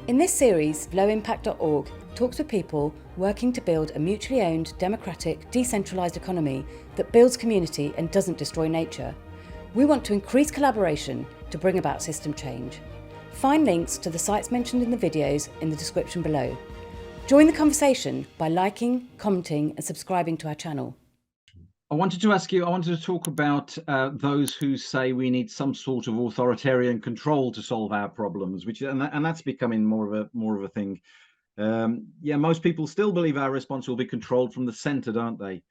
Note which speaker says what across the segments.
Speaker 1: In this series, lowimpact.org talks with people working to build a mutually owned, democratic, decentralised economy that builds community and doesn't destroy nature. We want to increase collaboration to bring about system change. Find links to the sites mentioned in the videos in the description below. Join the conversation by liking, commenting and subscribing to our channel.
Speaker 2: I wanted to talk about those who say we need some sort of authoritarian control to solve our problems, and that's becoming more of a thing. Yeah, most people still believe our response will be controlled from the centre, don't they?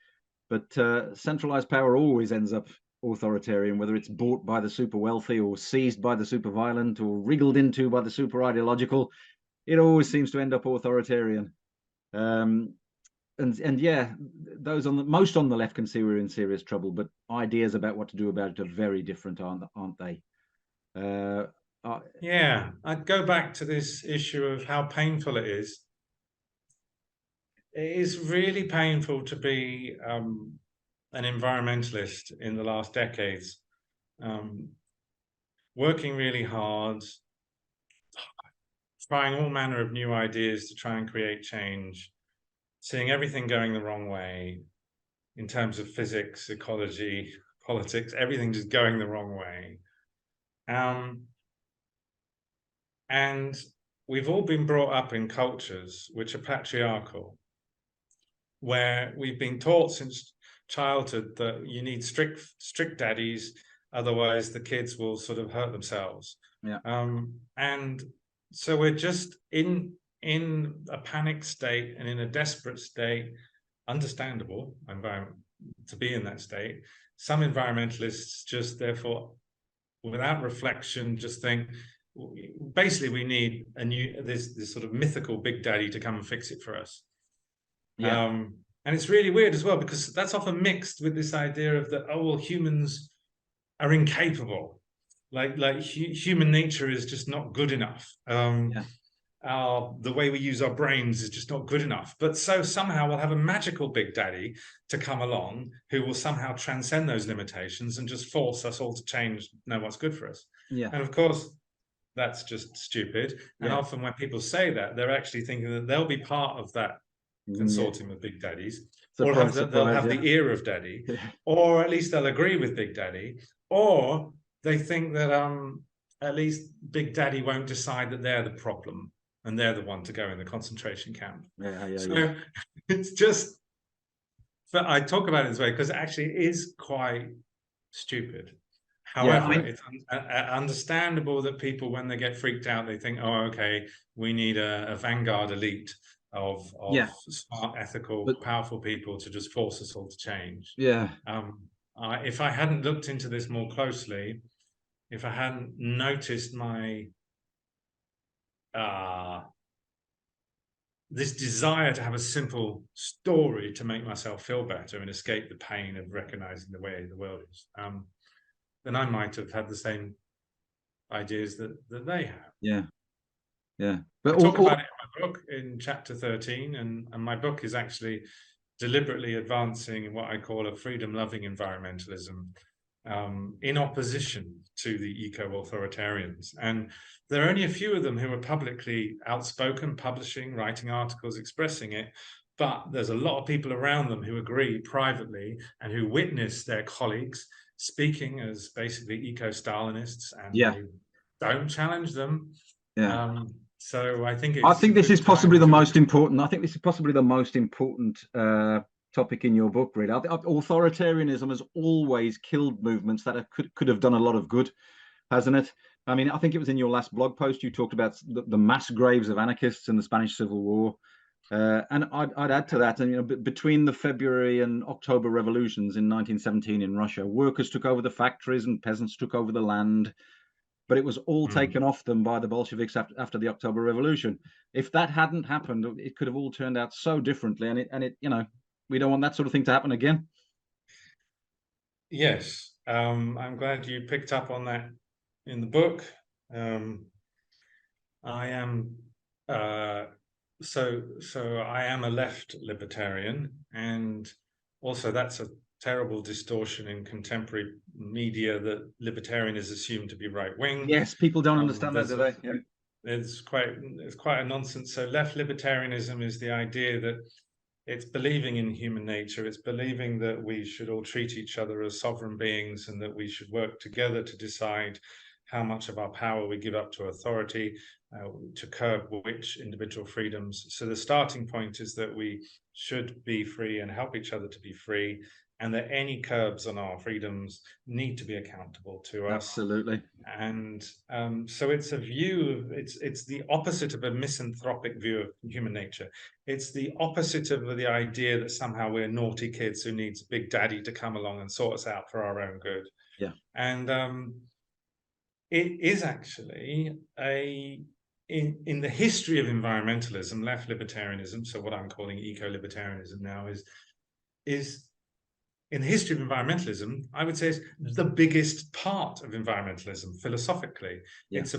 Speaker 2: But centralised power always ends up authoritarian, whether it's bought by the super wealthy or seized by the super violent or wriggled into by the super ideological. It always seems to end up authoritarian. And yeah, those most on the left can see we're in serious trouble, but ideas about what to do about it are very different, aren't they?
Speaker 3: Yeah, I'd go back to this issue of how painful it is. It is really painful to be an environmentalist in the last decades, working really hard, trying all manner of new ideas to try and create change, seeing everything going the wrong way in terms of physics, ecology, politics, everything just going the wrong way. And we've all been brought up in cultures which are patriarchal, where we've been taught since childhood that you need strict daddies, otherwise the kids will sort of hurt themselves.
Speaker 2: Yeah.
Speaker 3: And so we're just in a panic state and in a desperate state, understandable to be in that state. Some environmentalists just therefore, without reflection, just think, basically we need this sort of mythical big daddy to come and fix it for us.
Speaker 2: Yeah.
Speaker 3: And it's really weird as well, because that's often mixed with this idea of that, oh, well, humans are incapable. Like human nature is just not good enough. The way we use our brains is just not good enough. But so somehow we'll have a magical big daddy to come along who will somehow transcend those limitations and just force us all to change, know what's good for us.
Speaker 2: Yeah.
Speaker 3: And of course, that's just stupid. And often when people say that, they're actually thinking that they'll be part of that consortium of big daddies, or they'll have the ear of daddy, or at least they'll agree with big daddy, or they think that at least big daddy won't decide that they're the problem and they're the one to go in the concentration camp. So it's just, but I talk about it this way because actually it is quite stupid. However, it's understandable that people, when they get freaked out, they think, oh, okay, we need a vanguard elite of smart, ethical, powerful people to just force us all to change.
Speaker 2: Yeah.
Speaker 3: If I hadn't looked into this more closely, if I hadn't noticed my this desire to have a simple story to make myself feel better and escape the pain of recognizing the way the world is, then I might have had the same ideas that they have.
Speaker 2: Yeah. Yeah. But
Speaker 3: I talk about it in my book in chapter 13, and my book is actually deliberately advancing what I call a freedom-loving environmentalism, in opposition to the eco-authoritarians. And there are only a few of them who are publicly outspoken, publishing, writing articles, expressing it. But there's a lot of people around them who agree privately and who witness their colleagues speaking as basically eco-Stalinists, and they don't challenge them. So I think
Speaker 2: this is possibly the most important. I think this is possibly the most important topic in your book, really. Authoritarianism has always killed movements that could have done a lot of good, hasn't it? I mean, I think it was in your last blog post you talked about the mass graves of anarchists in the Spanish Civil War, and I'd add to that. And between the February and October revolutions in 1917 in Russia, workers took over the factories and peasants took over the land. But it was all taken off them by the Bolsheviks after the October Revolution. If that hadn't happened, it could have all turned out so differently. And it we don't want that sort of thing to happen again.
Speaker 3: Yes, I'm glad you picked up on that in the book. I am so I am a left libertarian, and also that's a terrible distortion in contemporary media that libertarian is assumed to be right-wing.
Speaker 2: Yes, people don't understand that, do they?
Speaker 3: it's quite a nonsense. So left libertarianism is the idea that it's believing in human nature. It's believing that we should all treat each other as sovereign beings and that we should work together to decide how much of our power we give up to authority, to curb which individual freedoms. So the starting point is that we should be free and help each other to be free, and that any curbs on our freedoms need to be accountable to us.
Speaker 2: Absolutely.
Speaker 3: And so it's a view, it's the opposite of a misanthropic view of human nature. It's the opposite of the idea that somehow we're naughty kids who needs Big Daddy to come along and sort us out for our own good.
Speaker 2: Yeah.
Speaker 3: And it is actually in the history of environmentalism, left libertarianism, so what I'm calling eco-libertarianism now is in the history of environmentalism, I would say it's the biggest part of environmentalism philosophically. Yeah. It's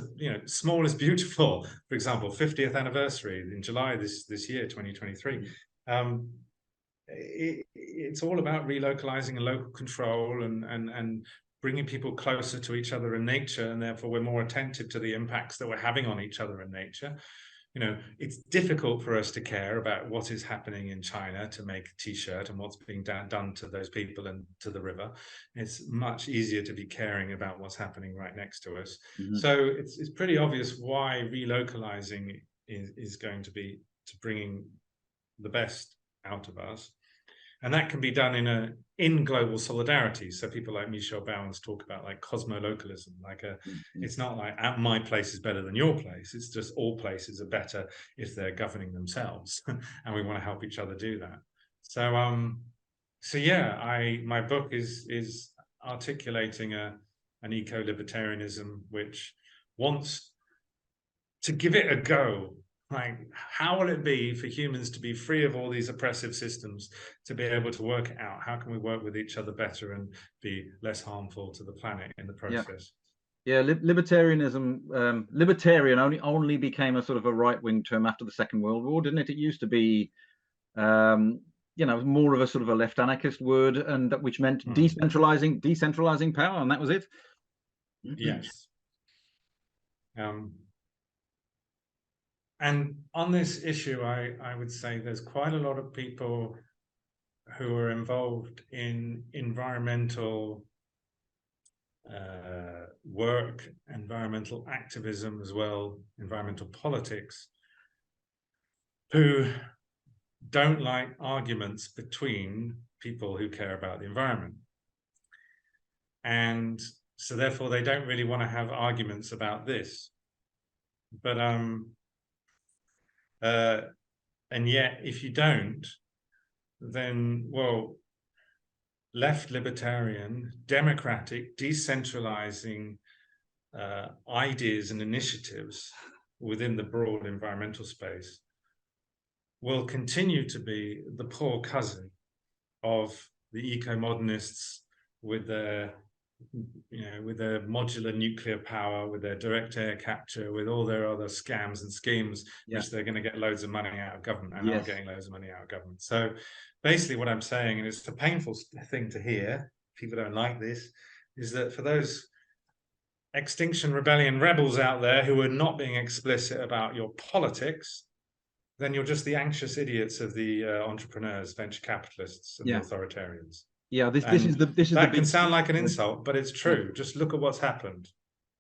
Speaker 3: small is beautiful. For example, 50th anniversary in July this year, 2023. It's all about relocalizing and local control and bringing people closer to each other in nature, and therefore we're more attentive to the impacts that we're having on each other in nature. It's difficult for us to care about what is happening in China to make a t-shirt and what's being done to those people and to the river. It's much easier to be caring about what's happening right next to us. Mm-hmm. So it's pretty obvious why relocalizing is going to be bringing the best out of us. And that can be done in global solidarity. So people like Michel Bauwens talk about like cosmolocalism, it's not like my place is better than your place. It's just all places are better if they're governing themselves, and we want to help each other do that. So yeah, my book is articulating an eco-libertarianism which wants to give it a go. Like, how will it be for humans to be free of all these oppressive systems, to be able to work it out? How can we work with each other better and be less harmful to the planet in the process?
Speaker 2: Yeah, libertarianism, libertarian only became a sort of a right-wing term after the Second World War, didn't it? It used to be, more of a sort of a left anarchist word, and which meant decentralizing power, and that was it.
Speaker 3: Yes. And on this issue, I would say there's quite a lot of people who are involved in environmental work, environmental activism as well, environmental politics, who don't like arguments between people who care about the environment. And so therefore they don't really want to have arguments about this. But and yet, if you don't, then, well, left libertarian, democratic, decentralizing ideas and initiatives within the broad environmental space will continue to be the poor cousin of the eco-modernists with their modular nuclear power, with their direct air capture, with all their other scams and schemes, which they're going to get loads of money out of government and are getting loads of money out of government. So basically what I'm saying, and it's a painful thing to hear, people don't like this, is that for those Extinction Rebellion rebels out there who are not being explicit about your politics, then you're just the anxious idiots of the entrepreneurs, venture capitalists, and the authoritarians.
Speaker 2: Yeah, this is the
Speaker 3: that can sound like an insult, but it's true. Just look at what's happened.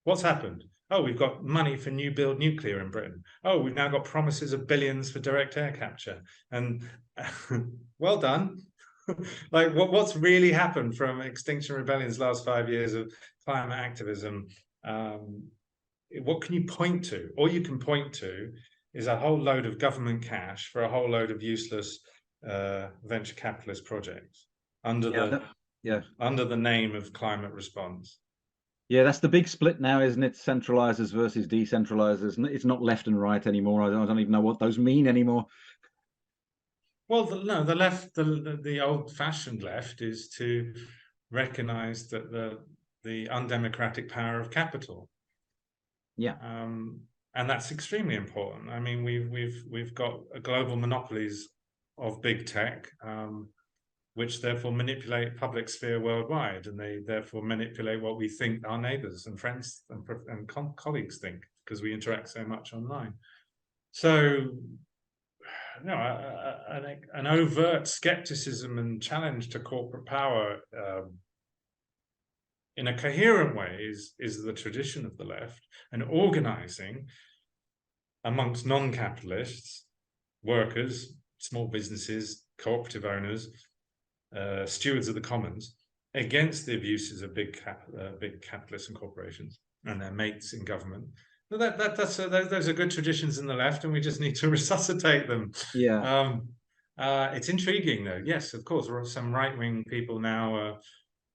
Speaker 3: What's happened? Oh, we've got money for new build nuclear in Britain. Oh, we've now got promises of billions for direct air capture. And well done. Like, what's really happened from Extinction Rebellion's last 5 years of climate activism? What can you point to? All you can point to is a whole load of government cash for a whole load of useless venture capitalist projects under the name of climate response.
Speaker 2: Yeah, that's the big split now, isn't it? Centralizers versus decentralizers. It's not left and right anymore. I don't even know what those mean anymore.
Speaker 3: Well, the left, the old-fashioned left, is to recognize that the undemocratic power of capital.
Speaker 2: Yeah.
Speaker 3: And that's extremely important. I mean, we've got global monopolies of big tech, which therefore manipulate public sphere worldwide, and they therefore manipulate what we think our neighbors and friends and colleagues think. because we interact so much online. So, an overt skepticism and challenge to corporate power in a coherent way is the tradition of the left, and organizing amongst non-capitalists, workers, small businesses, cooperative owners, stewards of the commons, against the abuses of big capitalists and corporations and their mates in government. Those are good traditions in the left, and we just need to resuscitate them.
Speaker 2: Yeah.
Speaker 3: It's intriguing, though. Yes, of course, some right-wing people now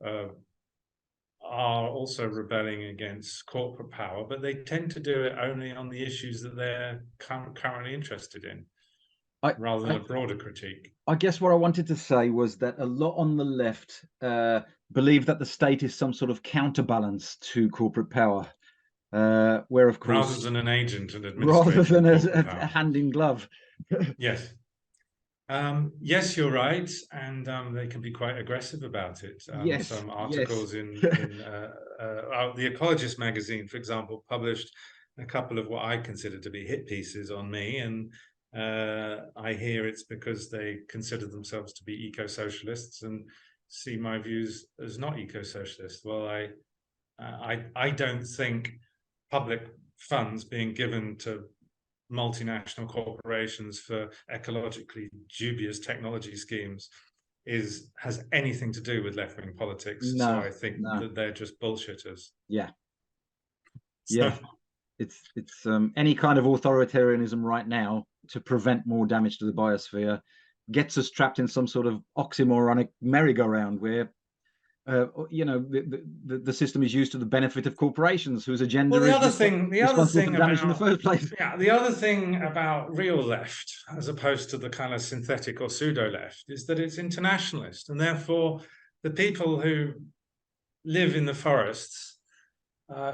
Speaker 3: are also rebelling against corporate power, but they tend to do it only on the issues that they're currently interested in, rather than a broader critique.
Speaker 2: I guess what I wanted to say was that a lot on the left believe that the state is some sort of counterbalance to corporate power, where, of course,
Speaker 3: rather than an agent and administrator,
Speaker 2: rather than a hand in glove.
Speaker 3: Yes. Yes, you're right, and they can be quite aggressive about it.
Speaker 2: Yes,
Speaker 3: some articles in The Ecologist magazine, for example, published a couple of what I consider to be hit pieces on me, and I hear it's because they consider themselves to be eco-socialists and see my views as not eco-socialist. Well, I don't think public funds being given to multinational corporations for ecologically dubious technology schemes has anything to do with left-wing politics.
Speaker 2: No,
Speaker 3: so I think that they're just bullshitters.
Speaker 2: Yeah. Yeah. It's any kind of authoritarianism right now to prevent more damage to the biosphere gets us trapped in some sort of oxymoronic merry-go-round where the system is used to the benefit of corporations whose agenda is responsible for damage in the first place.
Speaker 3: Yeah, the other thing about real left, as opposed to the kind of synthetic or pseudo-left, is that it's internationalist, and therefore the people who live in the forests,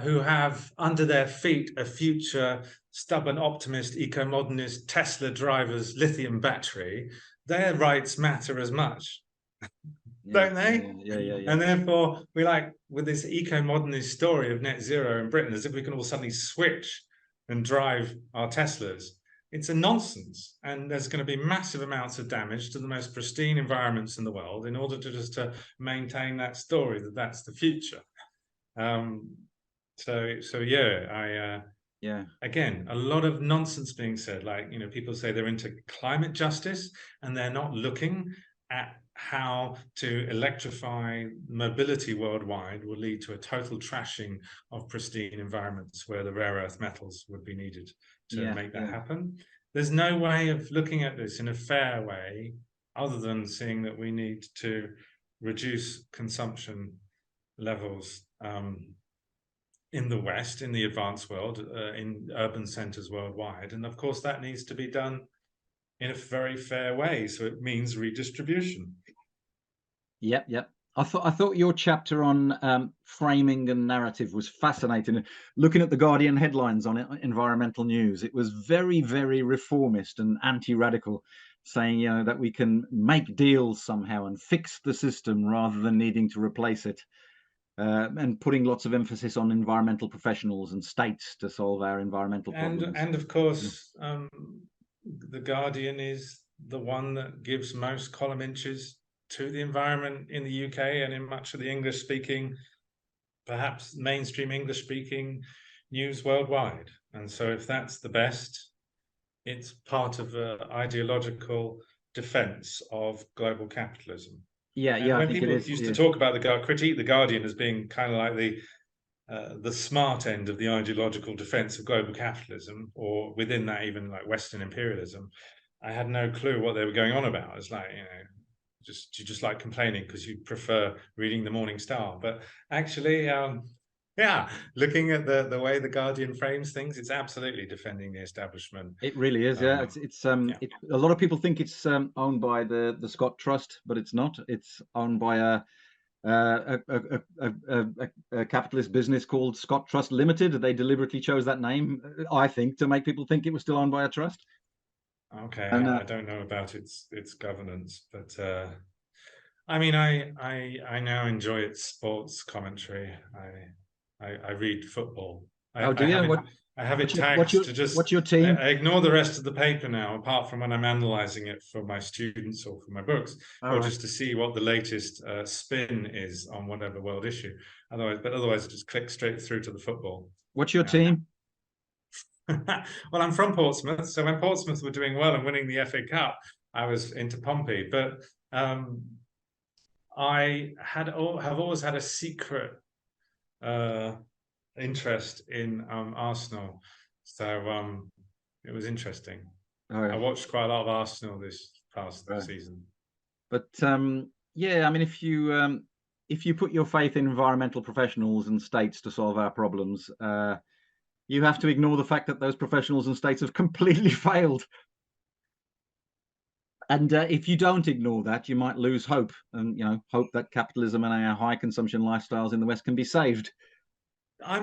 Speaker 3: who have under their feet a future stubborn optimist, eco-modernist, Tesla driver's lithium battery, their rights matter as much. Don't they?
Speaker 2: Yeah.
Speaker 3: And therefore, we like, with this eco-modernist story of net zero in Britain, as if we can all suddenly switch and drive our Teslas. It's a nonsense. And there's going to be massive amounts of damage to the most pristine environments in the world in order to just to maintain that story that that's the future. Again, a lot of nonsense being said. Like, people say they're into climate justice, and they're not looking at how to electrify mobility worldwide will lead to a total trashing of pristine environments where the rare earth metals would be needed to make that happen. There's no way of looking at this in a fair way other than seeing that we need to reduce consumption levels in the West, in the advanced world, in urban centers worldwide. And of course, that needs to be done in a very fair way. So it means redistribution.
Speaker 2: Yep. I thought your chapter on framing and narrative was fascinating. Looking at the Guardian headlines on environmental news, it was very, very reformist and anti-radical, saying that we can make deals somehow and fix the system rather than needing to replace it, and putting lots of emphasis on environmental professionals and states to solve our environmental problems.
Speaker 3: And of course, the Guardian is the one that gives most column inches to the environment in the UK and in much of the English-speaking, perhaps mainstream English-speaking news worldwide. And so if that's the best, it's part of an ideological defense of global capitalism. When people used to talk about critique the Guardian as being kind of like the smart end of the ideological defense of global capitalism, or within that even like Western imperialism, I had no clue what they were going on about. It's like, you just like complaining because you prefer reading the Morning Star. But actually, looking at the way the Guardian frames things, it's absolutely defending the establishment.
Speaker 2: It really is. A lot of people think it's owned by the Scott Trust, but it's not. It's owned by a capitalist business called Scott Trust Limited. They deliberately chose that name, I think, to make people think it was still owned by a trust.
Speaker 3: Okay, I don't know about its governance, but I mean, I now enjoy its sports commentary. I read football.
Speaker 2: Do you?
Speaker 3: I have it tagged to just.
Speaker 2: What's your team?
Speaker 3: I ignore the rest of the paper now, apart from when I'm analysing it for my students or for my books, or just to see what the latest spin is on whatever world issue. Otherwise, I just click straight through to the football.
Speaker 2: What's your team?
Speaker 3: Well, I'm from Portsmouth, so when Portsmouth were doing well and winning the FA Cup, I was into Pompey. But I have always had a secret interest in Arsenal, so it was interesting. I watched quite a lot of Arsenal this past season. But
Speaker 2: yeah, I mean, if you put your faith in environmental professionals and states to solve our problems, you have to ignore the fact that those professionals and states have completely failed. And if you don't ignore that, you might lose hope, and hope that capitalism and our high consumption lifestyles in the West can be saved.
Speaker 3: I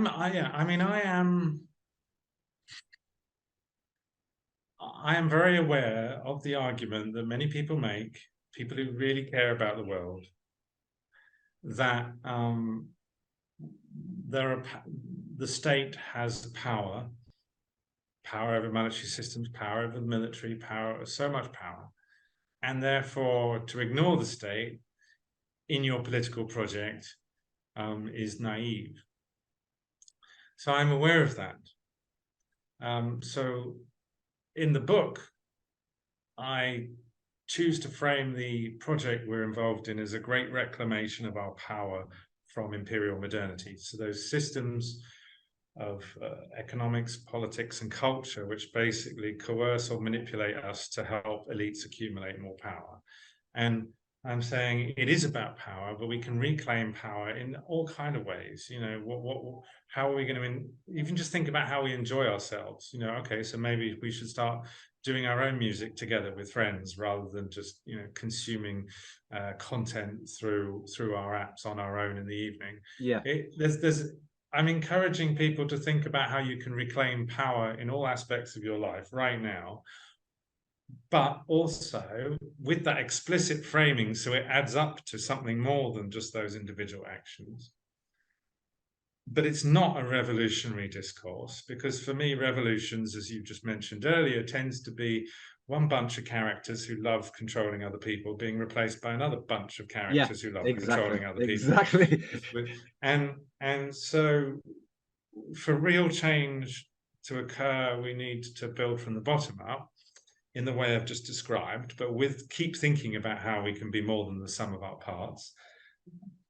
Speaker 3: am very aware of the argument that many people make, people who really care about the world, that the state has power over monetary systems, power over the military, so much power, and therefore to ignore the state in your political project is naive. So I'm aware of that. So in the book, I choose to frame the project we're involved in as a great reclamation of our power from imperial modernity. So those systems of economics, politics, and culture, which basically coerce or manipulate us to help elites accumulate more power. And I'm saying it is about power, but we can reclaim power in all kinds of ways. How are we going to even just think about how we enjoy ourselves? Okay, so maybe we should start doing our own music together with friends rather than just consuming content through our apps on our own in the evening.
Speaker 2: Yeah,
Speaker 3: I'm encouraging people to think about how you can reclaim power in all aspects of your life right now, but also with that explicit framing, so it adds up to something more than just those individual actions. But it's not a revolutionary discourse, because for me, revolutions, as you just mentioned earlier, tends to be one bunch of characters who love controlling other people being replaced by another bunch of characters who love controlling other people.
Speaker 2: Exactly.
Speaker 3: And so for real change to occur, we need to build from the bottom up in the way I've just described, but keep thinking about how we can be more than the sum of our parts.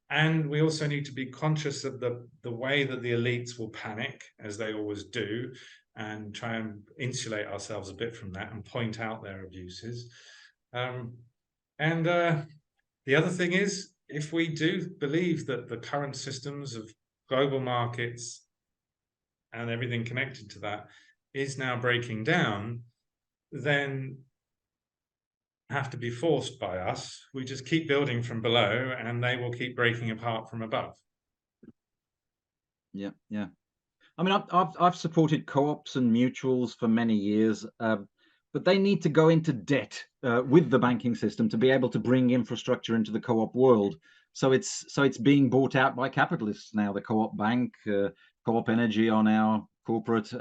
Speaker 3: And we also need to be conscious of the way that the elites will panic, as they always do, and try and insulate ourselves a bit from that and point out their abuses. The other thing is, if we do believe that the current systems of global markets and everything connected to that is now breaking down, then have to be forced by us. We just keep building from below and they will keep breaking apart from above.
Speaker 2: Yeah. I mean, I've supported co-ops and mutuals for many years, but they need to go into debt with the banking system to be able to bring infrastructure into the co-op world. So it's being bought out by capitalists now. The co-op bank, co-op energy are now corporate.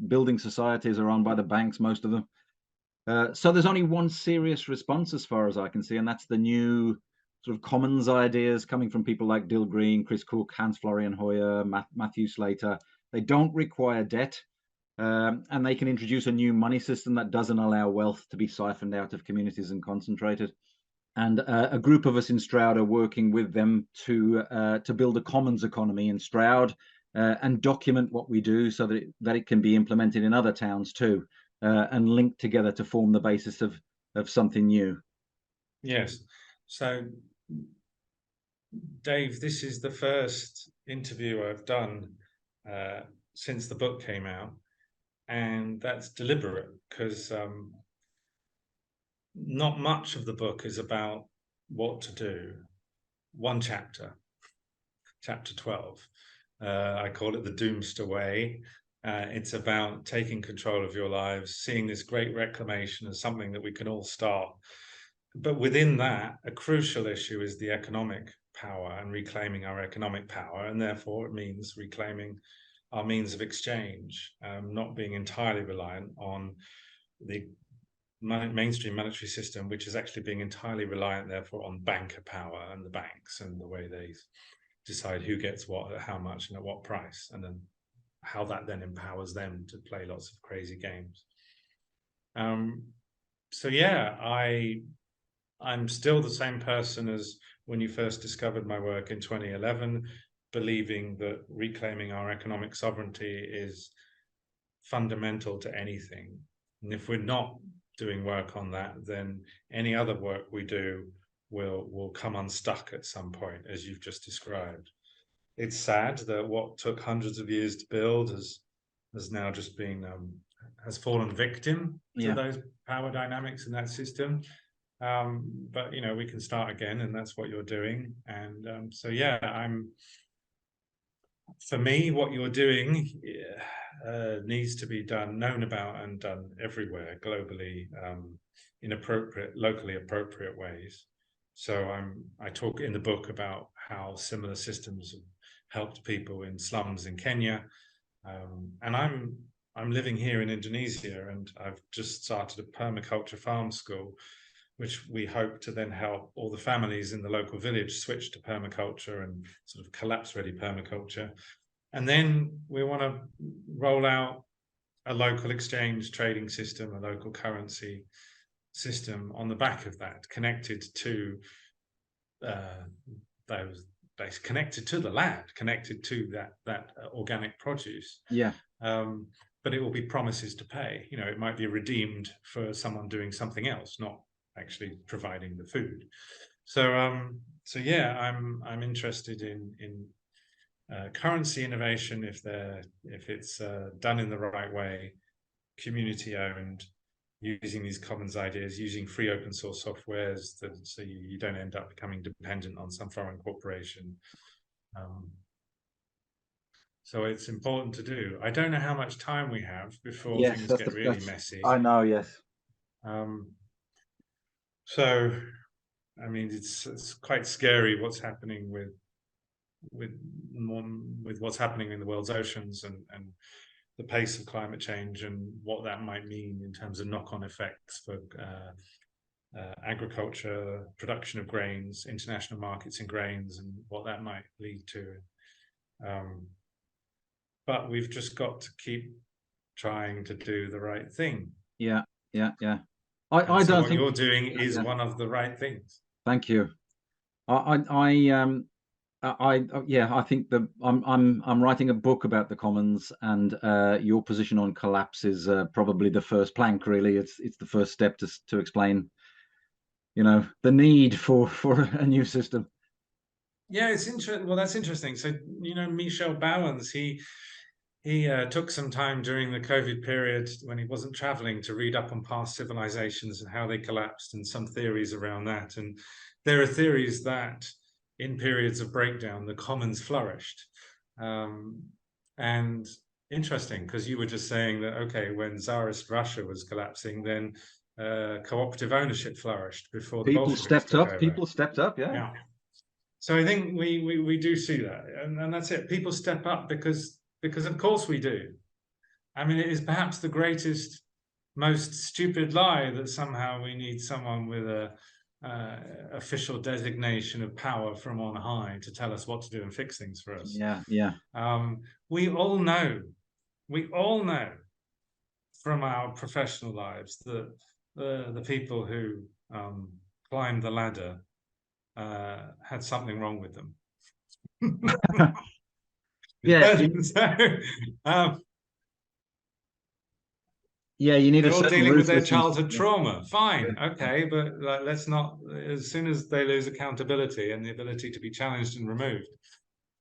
Speaker 2: Building societies are owned by the banks, most of them. So there's only one serious response as far as I can see, and that's the new sort of commons ideas coming from people like Dill Green, Chris Cook, Hans Florian Hoyer, Matthew Slater. They don't require debt, and they can introduce a new money system that doesn't allow wealth to be siphoned out of communities and concentrated. And a group of us in Stroud are working with them to build a commons economy in Stroud and document what we do so that it can be implemented in other towns too. And linked together to form the basis of something new.
Speaker 3: Yes. So, Dave, this is the first interview I've done since the book came out, and that's deliberate because not much of the book is about what to do. One chapter, chapter 12, I call it the Doomster Way. It's about taking control of your lives, seeing this great reclamation as something that we can all start. But within that, a crucial issue is the economic power and reclaiming our economic power. And therefore, it means reclaiming our means of exchange, not being entirely reliant on the mainstream monetary system, which is actually being entirely reliant, therefore, on banker power and the banks and the way they decide who gets what, at how much, and at what price, and then how that then empowers them to play lots of crazy games. So yeah, I'm still the same person as when you first discovered my work in 2011, believing that reclaiming our economic sovereignty is fundamental to anything. And if we're not doing work on that, then any other work we do will come unstuck at some point, as you've just described. It's sad that what took hundreds of years to build has now just been has fallen victim to those power dynamics in that system. But you know, we can start again, and that's what you're doing. And so yeah, for me, what you're doing needs to be known about and done everywhere globally, in locally appropriate ways. So I talk in the book about how similar systems have helped people in slums in Kenya, and I'm living here in Indonesia, and I've just started a permaculture farm school, which we hope to then help all the families in the local village switch to permaculture and sort of collapse-ready permaculture. And then we want to roll out a local exchange trading system, a local currency system on the back of that, connected to connected to the land, connected to that organic produce.
Speaker 2: Yeah.
Speaker 3: But it will be promises to pay. You know, it might be redeemed for someone doing something else, not actually providing the food. So yeah, I'm interested in currency innovation if it's done in the right way, community owned, using these commons ideas, using free open source softwares, so you don't end up becoming dependent on some foreign corporation. So it's important to do. I don't know how much time we have before things get really messy.
Speaker 2: I know, yes.
Speaker 3: So, I mean, it's quite scary what's happening with what's happening in the world's oceans and the pace of climate change and what that might mean in terms of knock-on effects for agriculture, production of grains, international markets in grains, and what that might lead to. But we've just got to keep trying to do the right thing.
Speaker 2: Yeah.
Speaker 3: I don't think what you're doing is one of the right things.
Speaker 2: Thank you. I think that I'm writing a book about the commons, and your position on collapse is probably the first plank. Really, it's the first step to explain, you know, the need for a new system.
Speaker 3: Yeah, it's interesting. Well, that's interesting. So, you know, Michel Bauwens, he took some time during the COVID period when he wasn't traveling to read up on past civilizations and how they collapsed, and some theories around that. And there are theories that in periods of breakdown, the commons flourished. And interesting, because you were just saying that, okay, when Tsarist Russia was collapsing, then cooperative ownership flourished before the
Speaker 2: People stepped up. People stepped up, yeah.
Speaker 3: So I think we do see that, and that's it. People step up because of course we do. I mean, it is perhaps the greatest, most stupid lie that somehow we need someone with a official designation of power from on high to tell us what to do and fix things for us.
Speaker 2: Yeah.
Speaker 3: We all know from our professional lives that the people who climbed the ladder had something wrong with them.
Speaker 2: Yeah. Yeah, you need
Speaker 3: they're all dealing with their childhood trauma. Fine, okay, but let's not. As soon as they lose accountability and the ability to be challenged and removed,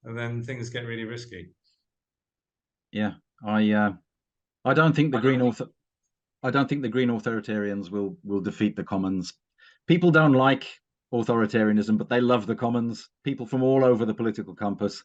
Speaker 3: then things get really risky.
Speaker 2: Yeah, I don't think the green authoritarians will defeat the commons. People don't like authoritarianism, but they love the commons. People from all over the political compass.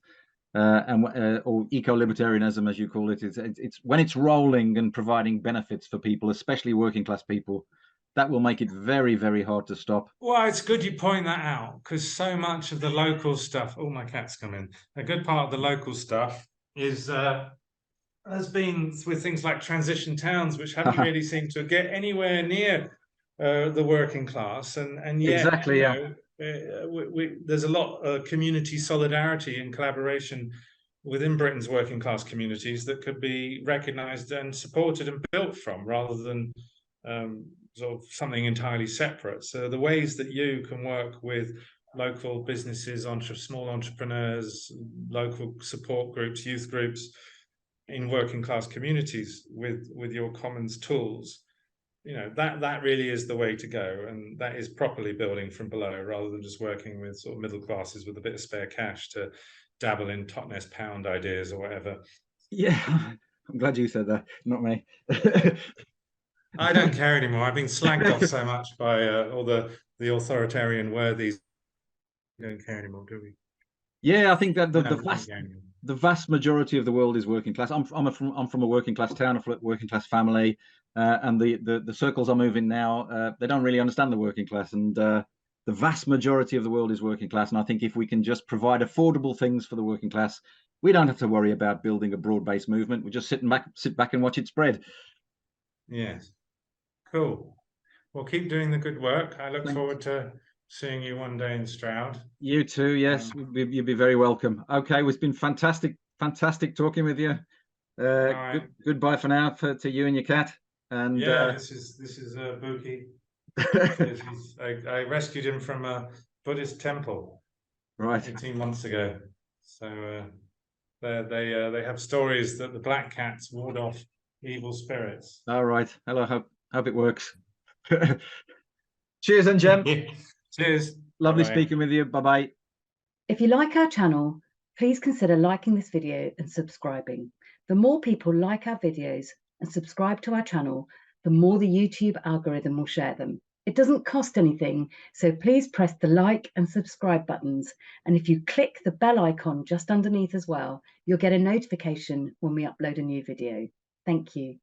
Speaker 2: Or eco-libertarianism, as you call it, it's when it's rolling and providing benefits for people, especially working class people, that will make it very, very hard to stop.
Speaker 3: Well, it's good you point that out, because so much of the local stuff, oh, my cat's come in, a good part of the local stuff is has been with things like transition towns, which haven't really seemed to get anywhere near the working class, and yet,
Speaker 2: exactly,
Speaker 3: there's a lot of community solidarity and collaboration within Britain's working class communities that could be recognised and supported and built from, rather than sort of something entirely separate. So the ways that you can work with local businesses, small entrepreneurs, local support groups, youth groups in working class communities with your commons tools, that really is the way to go, and that is properly building from below, rather than just working with sort of middle classes with a bit of spare cash to dabble in Totnes pound ideas or whatever.
Speaker 2: Yeah, I'm glad you said that, not me.
Speaker 3: I don't care anymore. I've been slagged off so much by all the authoritarian worthies. We don't care anymore, do we?
Speaker 2: Yeah, I think that the vast majority of the world is working class. I'm from a working class town, a working class family, and the circles I move in now, they don't really understand the working class, and the vast majority of the world is working class. And I think if we can just provide affordable things for the working class, we don't have to worry about building a broad-based movement. We just sit back and watch it spread.
Speaker 3: Yes, cool. Well, keep doing the good work. I look forward to seeing you one day in Stroud.
Speaker 2: You too, yes. You'd be very welcome. Okay, well, it's been fantastic talking with you.
Speaker 3: Right.
Speaker 2: Goodbye for now to you and your cat. And
Speaker 3: yeah, this is Buki. I rescued him from a Buddhist temple,
Speaker 2: right,
Speaker 3: 18 months ago. So they have stories that the black cats ward off evil spirits.
Speaker 2: All right. Hello, hope it works. Cheers, and Jem.
Speaker 3: Cheers.
Speaker 2: Lovely speaking with you. Bye-bye.
Speaker 1: If you like our channel, please consider liking this video and subscribing. The more people like our videos and subscribe to our channel, the more the YouTube algorithm will share them. It doesn't cost anything, so please press the like and subscribe buttons. And if you click the bell icon just underneath as well, you'll get a notification when we upload a new video. Thank you.